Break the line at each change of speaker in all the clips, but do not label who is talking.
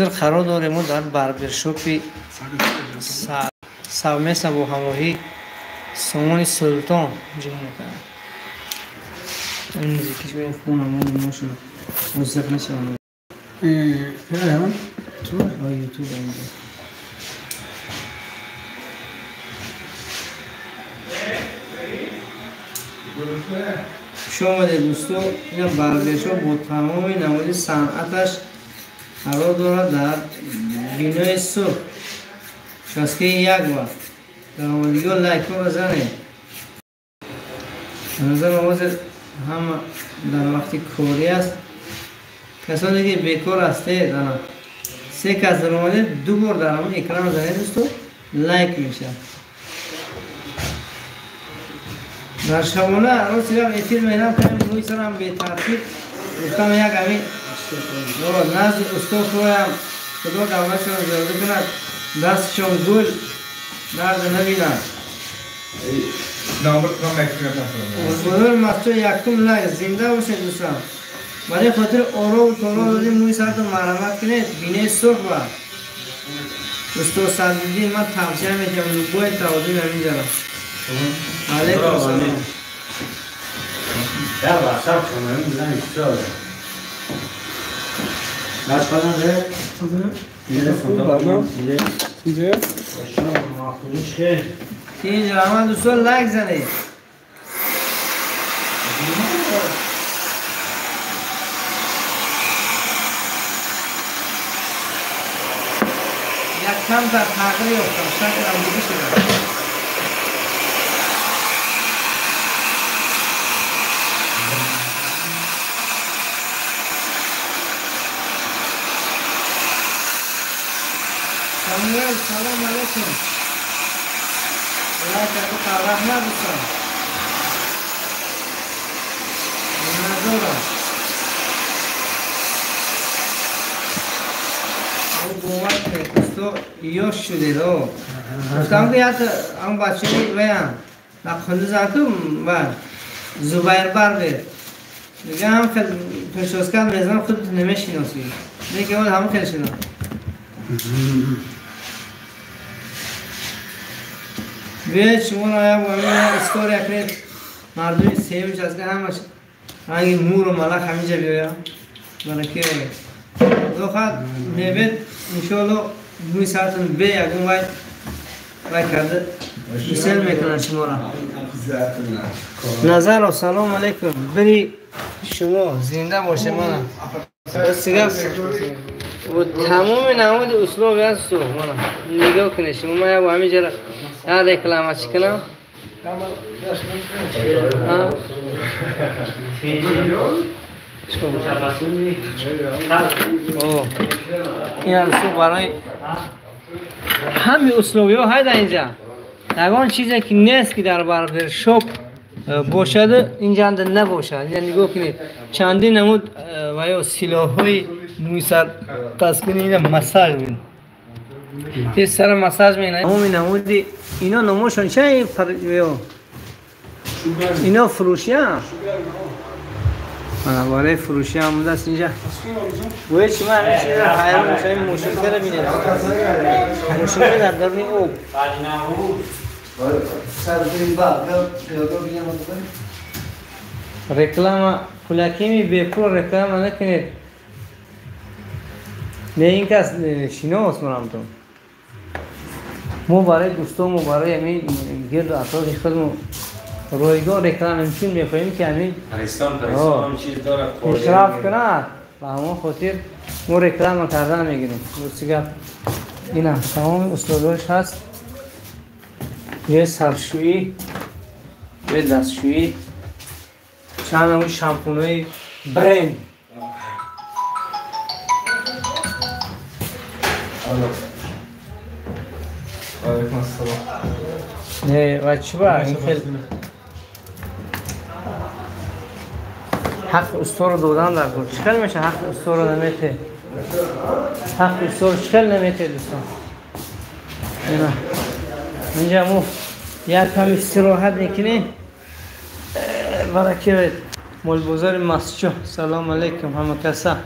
قرار داریم و در بربرشوپی سومه سبو هماهی سامان سلطان جمع میکنم. این موزیکیش باید خون همون ما شد موزیک نشه همون همون تو؟ یوتیوب اینجا شما دوستو این بربرشوپ با تمام نماد صنعتش قرار دارد در بینای صبح شاسکه یک وقت در آمدگی ها لایک ها بزنه. نظر نماز هم در وقتی کاری است. کسانی که بیکار هسته دارن 3 کس در آمده 2 بار در همون اکران زنه دوستو لایک میشه. در شبانه الان صرف اتیر مهنم کنیم روی سرم به ترتیب گفتم یک همین نزد استاد خواهم خدا دولتشان زیاده کند دستشان گل درد نبینند. بزرگ مفتوح یکتم لگ زنده باشه دوستان. برای خاطر آرا و طالا دادیم موی سرتون مرمت کنید بینه صبح و استاد صدیدین من توصیه میکنم لوگوی تعادیم همین جرم. علیکم السلام.
در واسط شما هم بزن استاد باش بدن ره میره فوتبال میره شما ماخوش خیر
اینجا همه دوستان لایک زنید. یک کم در تغییری افتاد شکل هم دیگه شده. سلام علیکم. الله تعالی رحمت بسان. نظورم. او گومت کستو یوش شده رو. گفتم که حتی هم بچه بیان. نخونده زاکم و زبایر برده. دیگه هم خیلی پرشوزکر میزنم خودت نمیشیناسی. دیگه اول همه خیلی شنم. بیاید شما را با همین اسکار یکنید مردمی سیمش از که همش هنگی مور و ملک همینجا بیاید برکی باید دو خط میبید انشاءالله دوی ساعتون بی یکون باید کرده بسیل میکنن شما را نظر و سلام علیکم بری شما زنده باشه من سیگه و تمام نماد اسلوبی هست تو مانا نگاه کنه شما ما با همین جرا یاد کلمه چی کنم این اسلوب برای همین اسلوبی ها های در اینجا نگاه چیزی که نیست که در بربرشوپ باشد اینجا نباشد. اینجا نگاه کنید چندین نمود و یا سلاح های موی سر تسکینی اینا مساج بین این سر مساج بین همین نمودی اینا نموشن چه اینا فروشی هم برای فروشی هم بوده است اینجا باید شما همین چیز را خیلی میشه این موشنکه را بینید موشنکه در درمی اوب رکلام پولکیمی بیپور رکلام نکنید نه این کس شناس مرام تو مو برای دوستان مو برای همین گرد اطراف خودمون رویگاه رکلام امکان میخواهیم که همین
پرستان چیز داره
اشراف کنه و همون خاطر مو رکلام کردن میگیریم درستی گفت اینا تمام اسلوبش هست یه سرشویی یه دستشویی چند همون شامپونای برند
علیکم السلام.
نه و چی با این خیلی حق استور دادن در گل چکل میشه حق استور نمیته حق استور چکل نمیته دوستان اینا اینجا مو یک کمی استراحت میکنی برای مول بزار مسجد. سلام علیکم همه کسا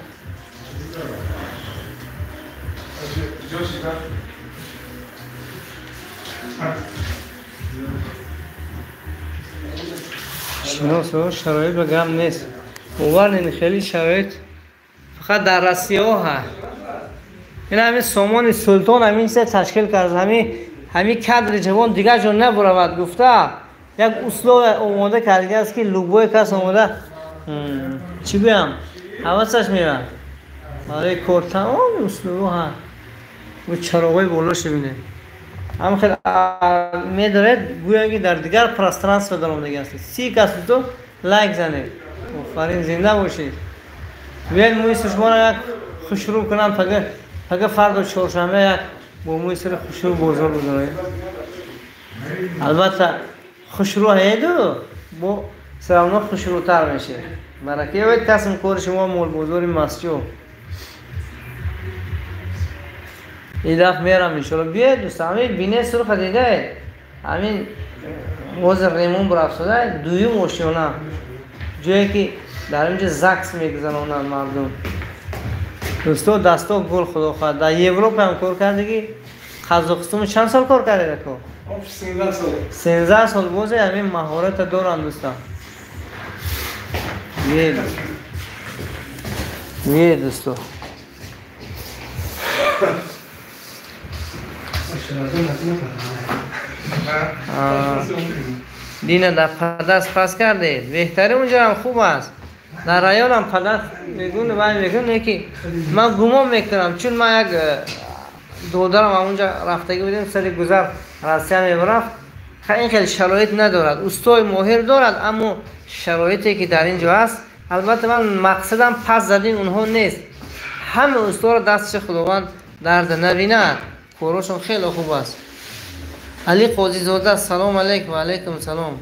شناسو شرایط بگم نیست اوان این خیلی شرایط فقط در رسیه ها این همین سامان سلطان همین سه تشکیل کرد همین کادر جوان دیگه جون نبرود گفته یک اصول اومده کرده است که لوگوی کس اومده چی بگم حواسش میره آره کار تمام اصول ها و چراغای بالاش ببینه هم خیلی میداره گویا که در دیگر پرسترانس و درآمدگی است 30 کس تو لایک زنه آفرین زنده باشید بیاین موی شما را یک خوشرو کنم پگه فردا چهارشنبه یک با موی سر خوشرو بزرگ بزنه البته خوشرو هیدو با سرامنا خوشروتر میشه برای باید کسم کار شما مول بزرگ مسجو این دفعه میرم انشالله بیاید دوستان همین بینه سرخ دیده همین وزر ریمون برافزاده دوی موشیونه جایی که در اینجا زکس میگذنونن مردم دوستو دستا گل خدا خواهد در یوروپ هم کار کرده که قزاقستان چند سال کار کرده که
13 سال
13 سال بوزه همین مهارت دارن دوستان یه دوستو دینه در پدست پس کرده بهتره اونجا هم خوب است در رایان هم پدست میگونه باید میگونه که من گمان میکنم چون من یک دودرم اونجا رفتگی بودیم سری گذر رسیه میبرفت این خیلی شرایط ندارد استای ماهر دارد اما شرایطی که در اینجا هست البته من مقصدم پس زدین اونها نیست همه استا رو دستش خداوند درد نبیند کاراشون خیلی خوب است علی قاضی زاده سلام علیکم و علیکم سلام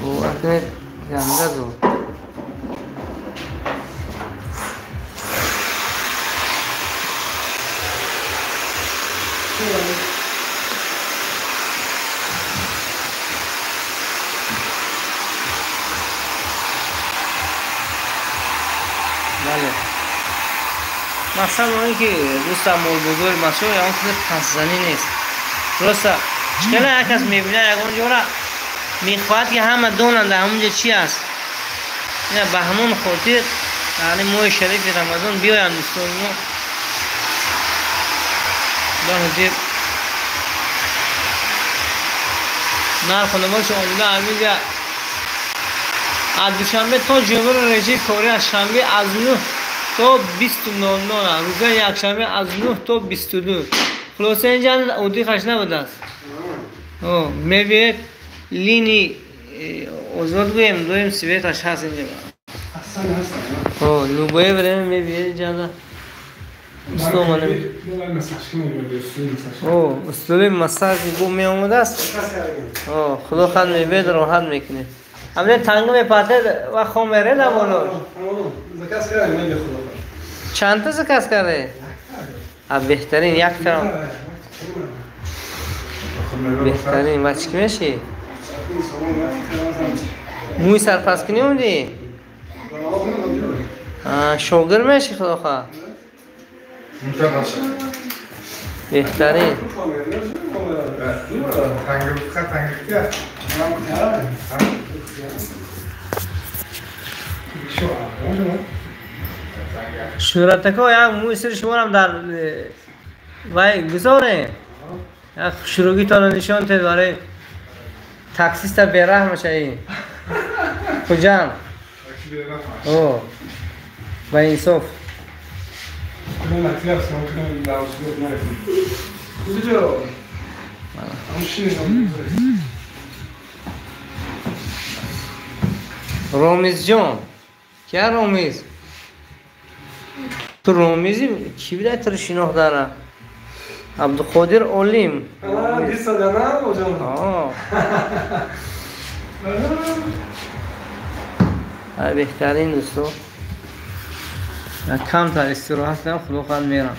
او اکنه گنده دو مثلا اونی که دوست مول بزرگ مسئول یا اون که پس زنی نیست درسته چکله یک کس میبینه یک اونجا را میخواهد که همه دونن در همونجا چی است اینه به همون خاطر یعنی موی شریف رمضان بیایم دوستان در حضیر نرخ نمایش آموده همینجا از دوشنبه تا جمعه رژیم کاری از شنبه از 9 تا 29 روزه یک شنبه از 9 تا 22 خلاصه اینجا اودی خش نبوده است میبید لینی ازاد گویم دویم سویتش هست اینجا لوبایه بریم میبید اینجا استو منم استولی مساج بو می آمده است خدا خود میبید راحت میکنه همه تنگ میپاته و خمره نبولو
زکاس کرده نمی خدا
چند تا زکاس کرده؟ بهترین یک تا بهترین بچه که میشی؟ موی سرپس کنی اومدی؟ شوگر میشی خدا خواه؟ بهترین شورتکا یک موی سر شما هم در وای گذاره یک شروعی تا نشان تید برای تاکسیست بیرحم شایی کجام اوه با انصاف رامیز جان کیا رامیز تو رامیزی کی بیده تر شناخت داره عبدالقادر علیم
20 سال نه
بهترین دوستو کم تر استراحت کنم خدا خواهد میرم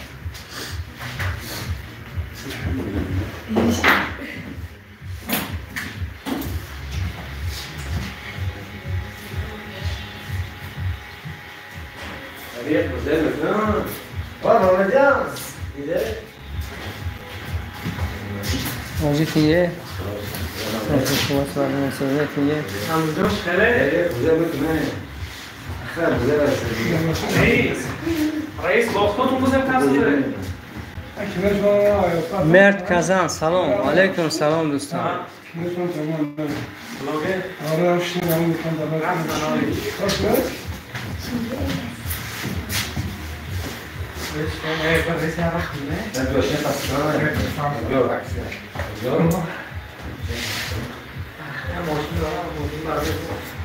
رفیق بوده بکنم
رامه جان موجی کیه؟ خوبت و منصوبه کیه؟
همونجاش خیره؟
بوده بکنه خیلی بوده برسه
رئیس باختاتون بوزم کسی داره؟
مرد کزان سلام علیکم سلام دوستان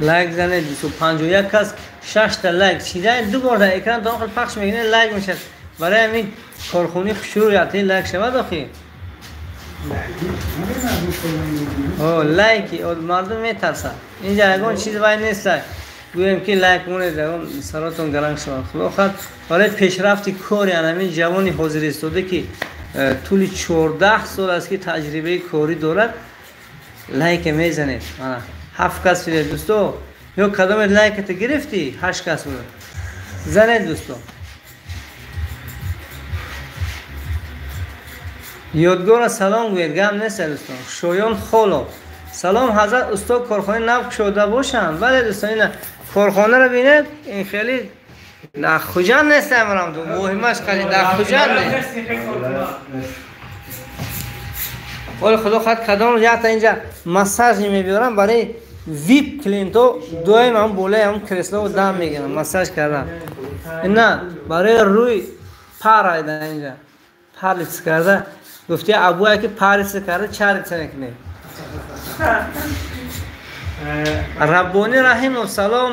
لایک زنه 251 کس 6 تا لایک چیده دو بار در اکران داخل پخش میکنه لایک میشه برای همین کارخونی شروع یاتی لایک شود آخی لایکی مردم میترسن اینجا اگه چیز باید نیست گویم که لایک مونه دارم سراتون گرنگ شود خدا خود برای پیشرفتی کاری همین جوانی حاضر استوده که طول 14 سال است که تجربه کاری دارد لایک میزنید 7 کس شده دوستو یا کدام لایک تو گرفتی 8 کس بود زنید دوستو یادگار سلام گوید گم نیست دوستان شایان خالو سلام حضرت استاد کارخانه نو شده باشند بله دوستان این کارخانه رو بینید این خیلی نخوجان نیست امرام دو مهمش خیلی نخوجان نیست ولی خدا خود کدام رو تا اینجا مساج میبیارم برای ویپ کلینتو دویم هم بوله هم کرسلو دم میگیرم مساج کردم نه برای روی پر آیده اینجا پرلیس کرده گفتی ابوه که پرلیس کرده چرک نکنه ربانی رحیم و سلام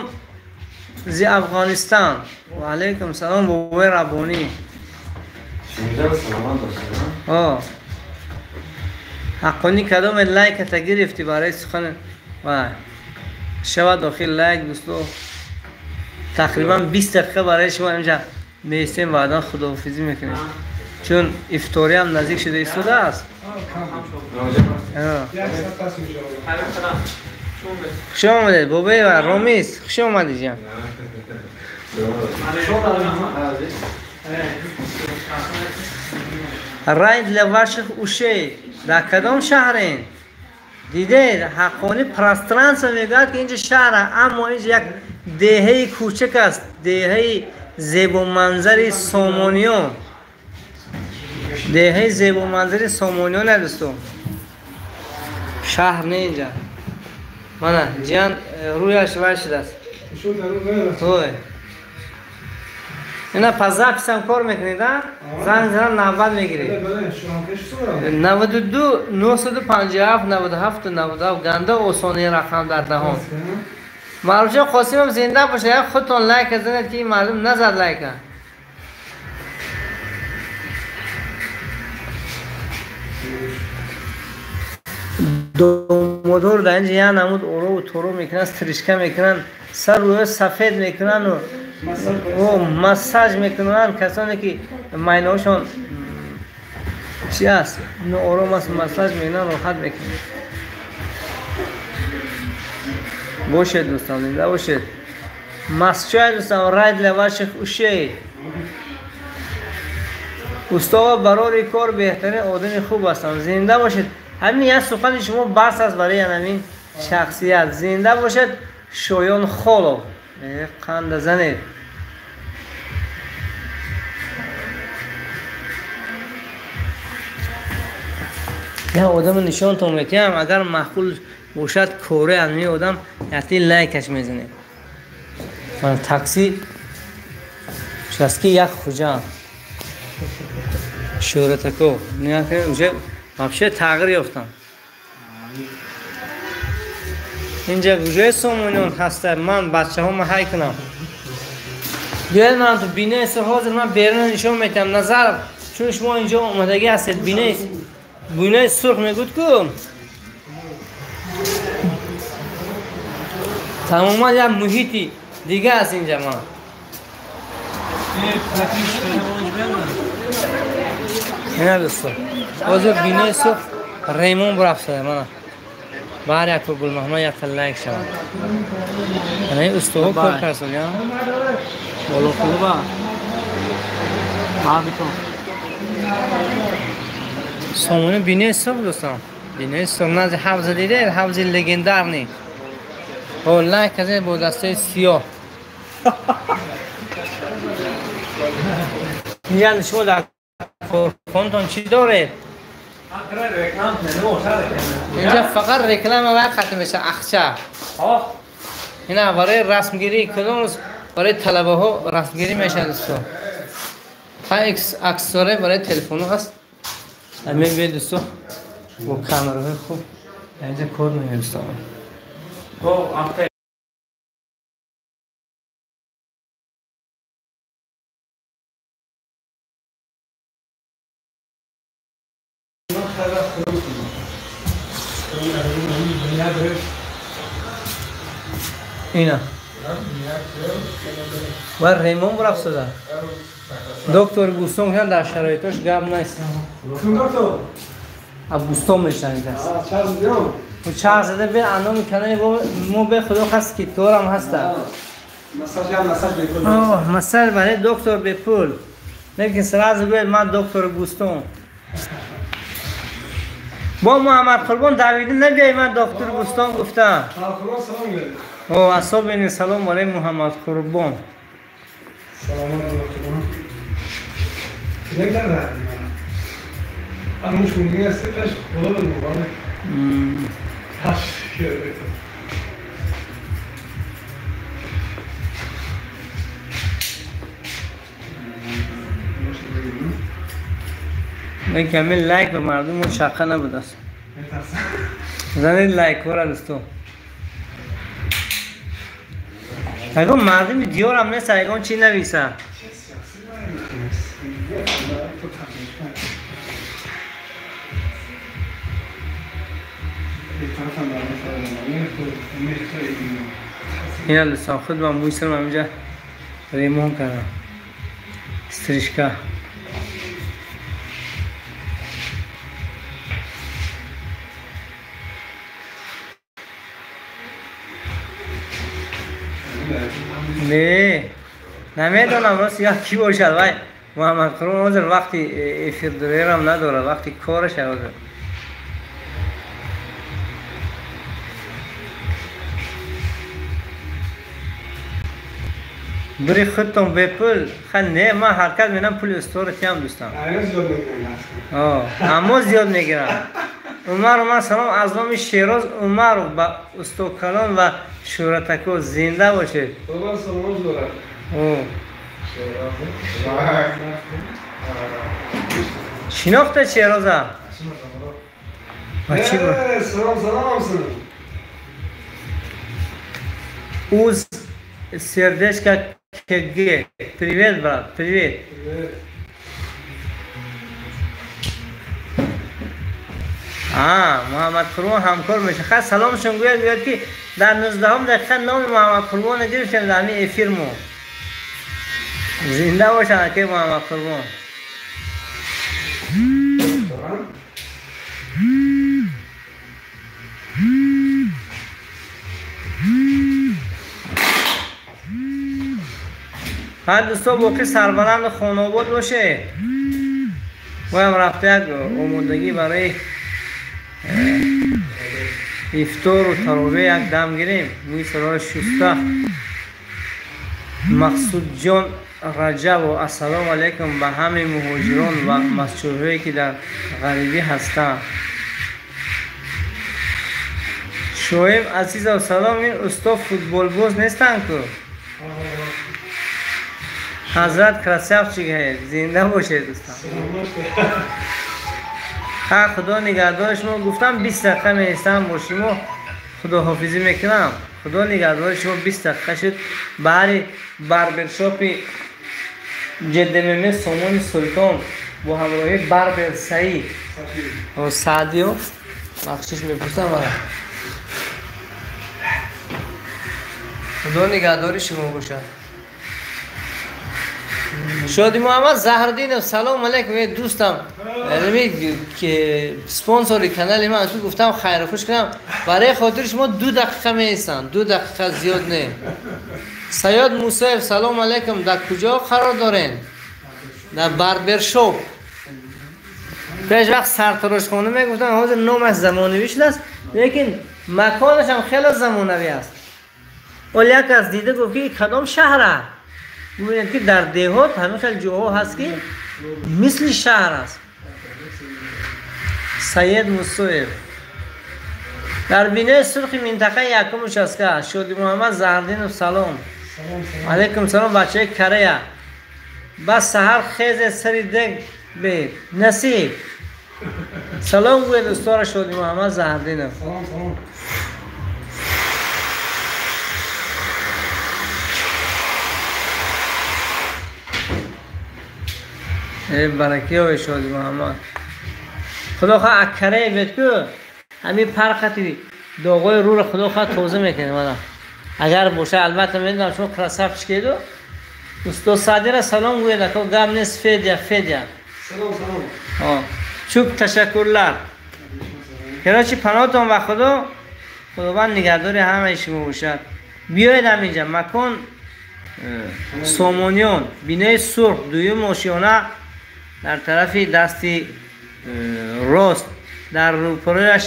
زی افغانستان و علیکم سلام بابای ربانی حقانی کدام لایک تا گرفتی برای سخن و شما داخل لایک دوستو تقریبا 20 دقیقه برای شما اینجا میستیم بعدا خداحافظی میکنیم چون افطاری هم نزدیک شده ایستاده است خوش آمدید بابای و رامیز خوش آمدید جان راید لواشخ اوشه در کدام شهرین دیده حقانی پرسترانس میگه که اینجا شهره اما اینجا یک دهه کوچک است دهه زیب و منظر سامانیون دهه زیب و منظر سامانیون ندستو شهر نه اینجا منه جان رویش وای شده است اینا پزا پیسم کار میکنید زنگ زنم 90 میگیرید 92 957 97 97 گنده آسانی رقم در دهان معروفه قاسم هم زنده باشه خودتون لایک زنید که این مردم نزد لایک دو موتور در اینجا یه نمود اورو و تورو میکنن تریشکه میکنن سر روی سفید میکنن و مساج میکنن کسانی که ماینوشون چی است اینو اورو مساج میکنن راحت میکنن باشید دوستان زنده باشید مسجد دوستان راید لواش خوشه استاد برای کار بهترین آدم خوب هستن زنده باشید همین یه سخن شما بس است برای همین شخصیت زنده باشد شایان خالو قند زنید یه آدم نشان تو میتیم اگر معقول باشد کوره همین آدم یعنی لایکش میزنه من تاکسی شاسکی یک خوجا شهرتکو نه که اونجا واقعا تغییر یافتم اینجا گوشه سومونیون هسته من بچه ها هی کنم بیاید من تو بینه حاضر من بیرون نشون میتم نظر چون شما اینجا اومدگی هستید بینه سرخ میگود کن تماما یه محیطی دیگه است اینجا من اینا دوستا حاضر بینه سرخ ریمون برفته من بار یک گل محمد یک لایک شد. نه استوها کار کرد یا؟ بالا خوبه. ما بیتون. سامونه بینه سوق دوستان. بینه سوق نزد حافظ دیده حافظ لگندار نی. او لایک از با دسته سیاه. میان شما در فونتون چی داره؟ اینجا فقط رکلام وقت میشه اخچه. اینا برای رسمگیری کلونز برای طلبه ها رسمگیری میشه دوستان. اکساره برای تلفن هست. همین بید دوستان با کامرای خوب اینجا کار میکنه دوستان. اینا و ریمون برفت شده دکتر بوستون هم در شرایطش گم نیست اب بوستون میشنید است و چهار زده به انا میکنه مو به خدا خست که طور هم هسته مساج برای دکتر به پول لیکن سراز گوید من دکتر بوستون با محمد قربان دعویدی نبیایی من دکتر بوستون گفتم او اصاب این سلام برای محمد قربان
سلام علیکم نگذره مش میگه استش بالا بگو
من کامل لایک به مردم رو شقه نبود است زنید لایک ها را دوستو اگه مردم دیار هم نیست اگه چی نویسه این لسان خود من مویسرم همینجا ریمون کنم استریشکا نه نمیدونم راست یا کی باشد وای محمد قربان حاضر وقتی افیردریر هم نداره وقتی کارش حاضر بری خودتون به پول خیلی نه من حرکت میدم پول استورتی هم دوستم اما زیاد میگیرم عمر من سلام از نام شیراز عمر با استوکلان و شورتکو زنده باشید
سلام داره
شناخته شیرازه بچی با
سلام
اوز сердечко КГ. Привет, брат, привет. محمد قربان همکار میشه خیلی سلامشون گوید که در 19 دقیقه نام محمد قربان نگیرشم در همین افیرمو زنده باشن که محمد قربان هر دوستا باقی سربلند خانواد باشه ما هم رفته یک آمودگی برای افطار و تراویح یک دم گیریم موی سرای شسته مقصود جان رجب و السلام علیکم به همه مهاجران و مسئولهایی که در غریبی هستند شعیب عزیز و سلام این استاد فوتبال باز نیستن که حضرت کرسیف چیه زنده باشه دوستان خدا نگهدارش ما گفتم 20 دقیقه میستم باشیم و خدا حافظی میکنم خدا نگهدار شما 20 دقیقه شد بر بربرشاپ جدممه سامان سلطان با همراهی بربر سعید و سعدی و بخشش میپرسم برای خدا نگهدار شما باشه شادی محمد زهردین سلام علیکم دوستم. که سپانسر کانال من تو گفتم خیر خوش کنم برای خاطر شما 2 دقیقه میستن 2 دقیقه زیاد نه. سیاد موسی سلام علیکم. در کجا قرار دارین؟ در باربر شاپ. پیش وقت سرتراش خانه میگفتن حاضر نامش زمانوی شده است لیکن مکانش هم خیلی زمانوی است. اول یک از دیده گفت که کدام شهره؟ میگن که در دهات همه خیلی جاها هست که مثل شهر است. سید موسی در بینه سرخ منطقه یکمش است که شادی محمد زهردین سلام علیکم سلام بچه کره بس سحر خیز سری دگ به نصیب سلام گوید استار شادی محمد زهردین.
سلام.
ای برکی های شادی محمد خدا خواه اکره بید که همین پرخطی داغای رو خدا خواه توضیح میکنه مانا اگر باشه. البته میدونم شما کرسف چکیدو استاد صادر سلام گوید که گم نیست فیدیا
سلام.
چوب تشکرلر کراچی پناهتون و خداوند نگهداری همه شما باشد. بیاید همینجا مکان سامانیان بینه سرخ دویم آشیانه در طرف دستی راست در روپرویش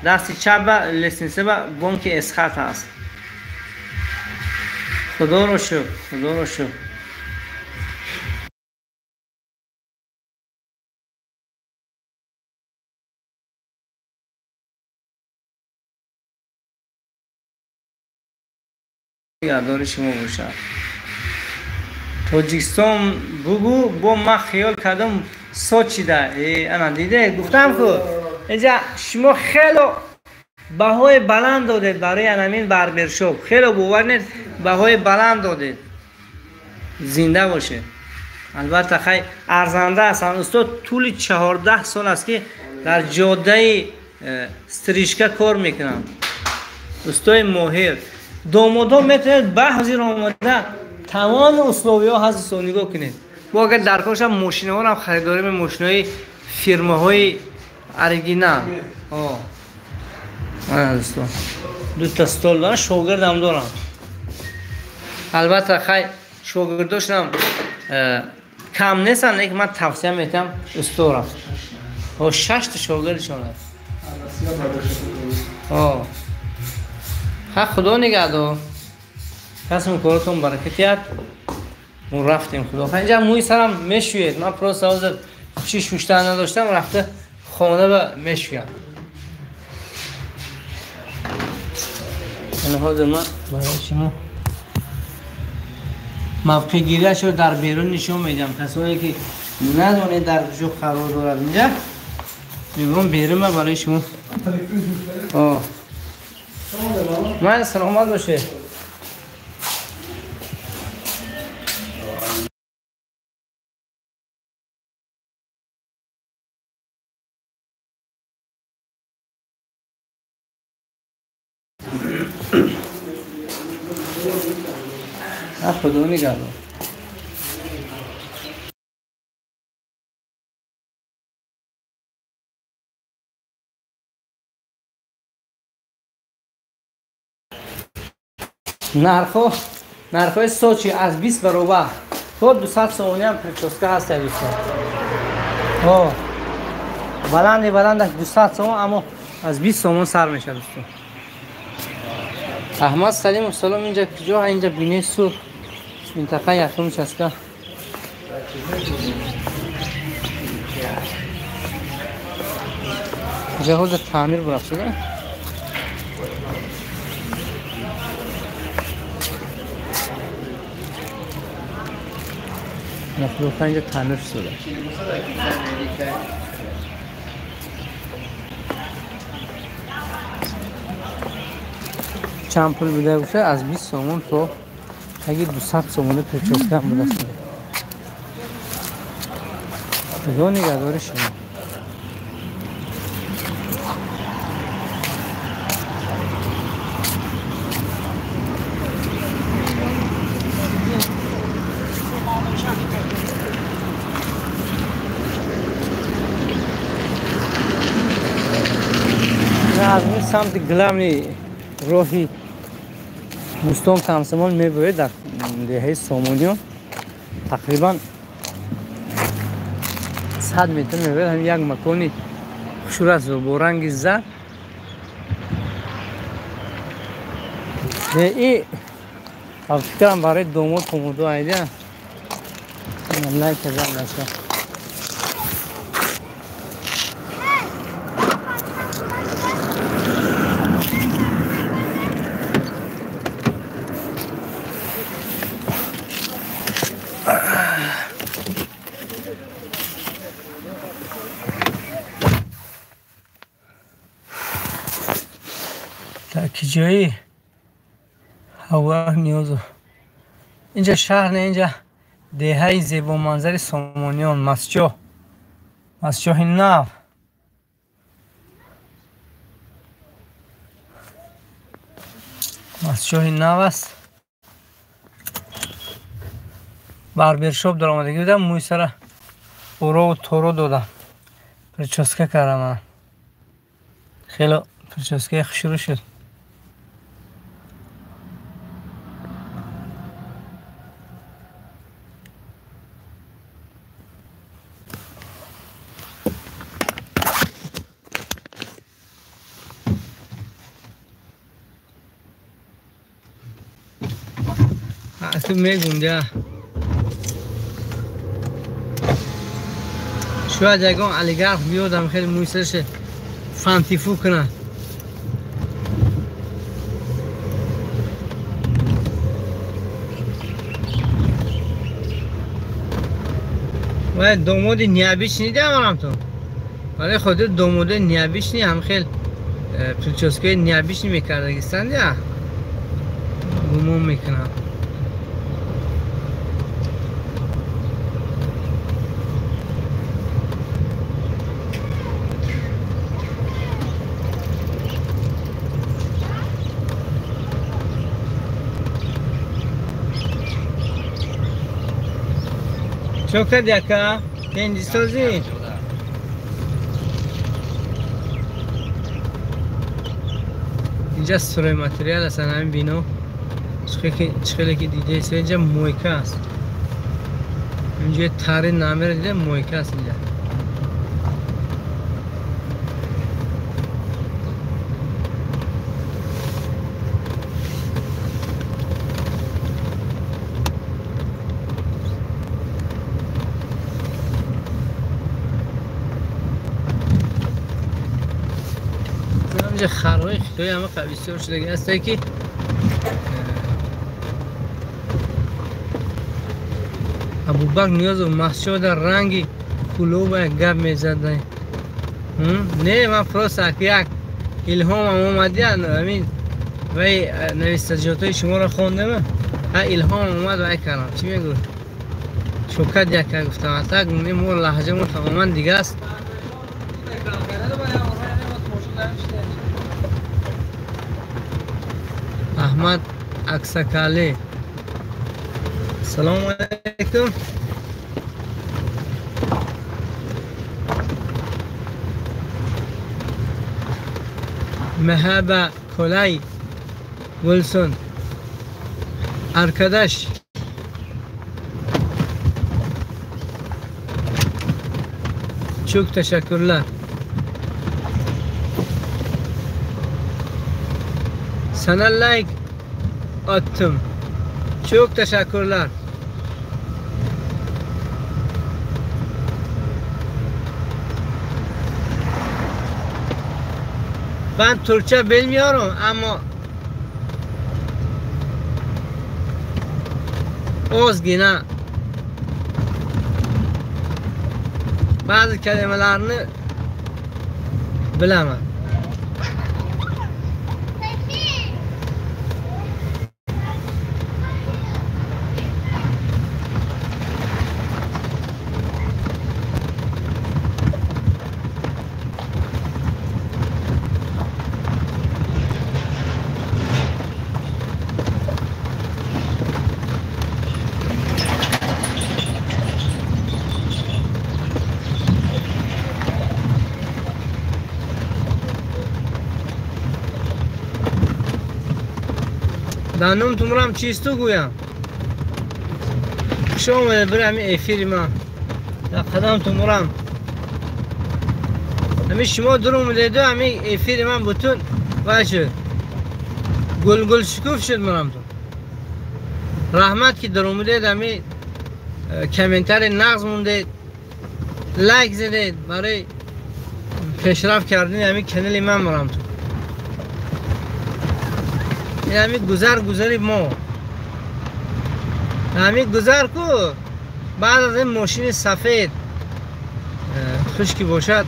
دستی چپ لسنسه و بانک اسخط هست. خدا رو شکر. یاددار شما باشد. تاجیکستان بگو با ما خیال کردم سوچیده. انا دیده گفتم که اینجا شما خیلی بهای بلند دادید برای همین باربر شاپ. خیلی باور بهای بلند دادید. زنده باشه. البته خیلی ارزنده است. استاد طول 14 سال است که در جاده استریشکا کار میکنم. استاد ماهر دامادا میتونید بعضی را آمده تمام اسلوبی ها هست نگاه کنید. با اگر درکارش هم ماشین ها هم خریداری به ماشین های فیرمه های ارگینال. دوستان 2 تا استول دارم شاگرد هم دارم. البته خیلی شاگرداشم کم نیستن لیکن من توصیه میتونم استورم 6 تا شاگردشان هست. خدا نگهدار. قسم کارتون برکت اون رفتیم خدا. اینجا موی سرم میشوید. من پروسه حاضر چیش مشتر نداشتم رفته خانه و میشوید. این حاضر من برای شما موقع گیره شد در بیرون نشون میدم. کسایی که ندونه در جو قرار دارد اینجا میگم بیرون برای شما. من سلامت باشه. خدا نگهدار. نرخ‌های سوچی از 20 برابر تا 200 سومانی هم پرچوسکه هست دوستان. بلند 200 سوم اما از 20 سومون سر میشه دوستان. احمد سلیم سلام. اینجا کجا؟ اینجا بینه سرخ منطقه یکمش است که اینجا حوض تعمیر برافت شده. نخلوخه اینجا تعمیر شده. چند پول بوده باشه از 20 سومون تا اگه 200 سومون پرچوسکه هم بوده است. خدا نگهدار شما. سمت گلمنی راهی بوستان کمسمان میبره در دهه سامونیان تقریبا 100 متر میبره. هم یک مکانی خوشور است با رنگ زرد. این فکرم برای داماد کومودو ایده لایک کردم نشد. تا کی جایی هوا نیازو اینجا شهر نه، اینجا دهه زیبا منظر سامانیان مسجد نو. مسجد نو است. باربر شاپ در آمدگی بودم، موی سر اورو و تورو دادم، پرچسکه کردم. خیلی پرچسکه شروع شد. تو میگونده شاید یکان علیگرف بیادم خیلی مویسرش فانتیفو کنه. و داماد نیابیش نیده هم تو ولی خود داماد نیابیش نی هم خیلی پلچاسکای نیابیش نمیکرده گستند یا گمون میکنم. چوکه دیکا تندی سازی اینجا سروی ماتریال هستن. همین بینو چخیلی که دیده است. اینجا مویکه است. اینجا تاری نامه دیده مویکه است. اینجا خرهای خیلی همه قویسته شده است که ابوبکر نیاز و مسجد در رنگی کلو با گپ میزدن. نه من فراس یک الهام اومدی همین وی نویسنجاتای شما را خوندم. ها الهام اومد و کردم. چی میگو؟ شوکت یک گفتم اتاق مور لهجه مون تماما دیگه است. احمد اکسکالی سلام علیکم. مهابا کلای ویلسون arkadaş çok teşekkürler. Sana like attım. Çok teşekkürler. Ben Türkçe bilmiyorum ama ozgine bazı kelimelerini bilemem. دانم تومرم چیستو گویم شما بره همین افیر ما در قدم تومرم همین شما دروم دیدو همین افیر من بتون باشه گل شکوف شد مرم تو رحمت که دروم دید همین کامنتر نقض مونده لایک زدید برای پیشرفت کردن همین کانال من مرم تو این همین گذری ما همین گذر کو بعد از این ماشین سفید خشکی باشد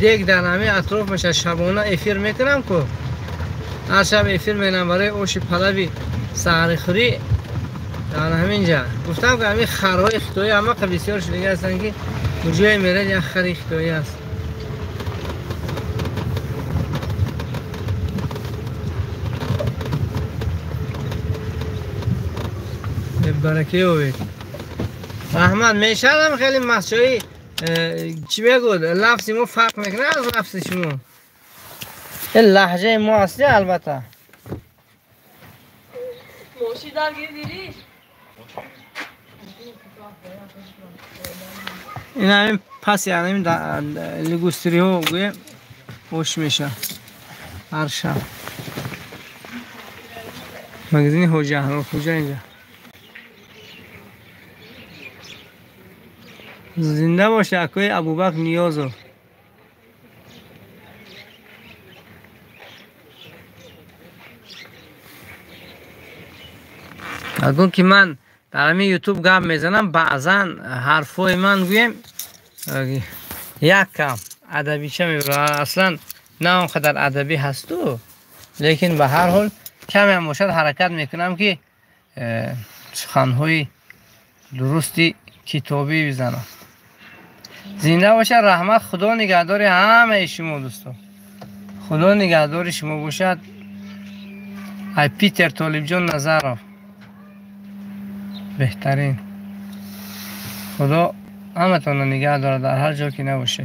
دیگ در همین اطراف میشه شبانه افیر میکنم کو هر شب افیر میکنم برای اوش پلوی سحر خوری در همینجا گفتم که همین خرهای خطایی همه بسیار شدیگه هستن که کجای میره یک خری خطایی هست برکه اوید احمد میشدم خیلی مسجایی چی بگو لفظی ما فرق میکنه از لفظ شما این لحجه ما اصلی البته
موشی در گیری
این همین پس یعنی این لگوستری ها گویم خوش میشه هر شب مگزین هوجه اینجا زنده باشه اکوی ابوبکر نیازو اگه که من در همین یوتیوب گپ میزنم بعضا حرفای من گویم یک کم ادبیشه میبره اصلا نه اونقدر ادبی هستو لیکن به هر حال کمی هم باشد حرکت میکنم که سخنهای درستی کتابی بزنم زنده باشه رحمت خدا نگهدار همه شما دوستان خدا نگهدار شما باشد ای پیتر طالب جان نظرов بهترین خدا همه تان نگه داره در هر جا که نباشه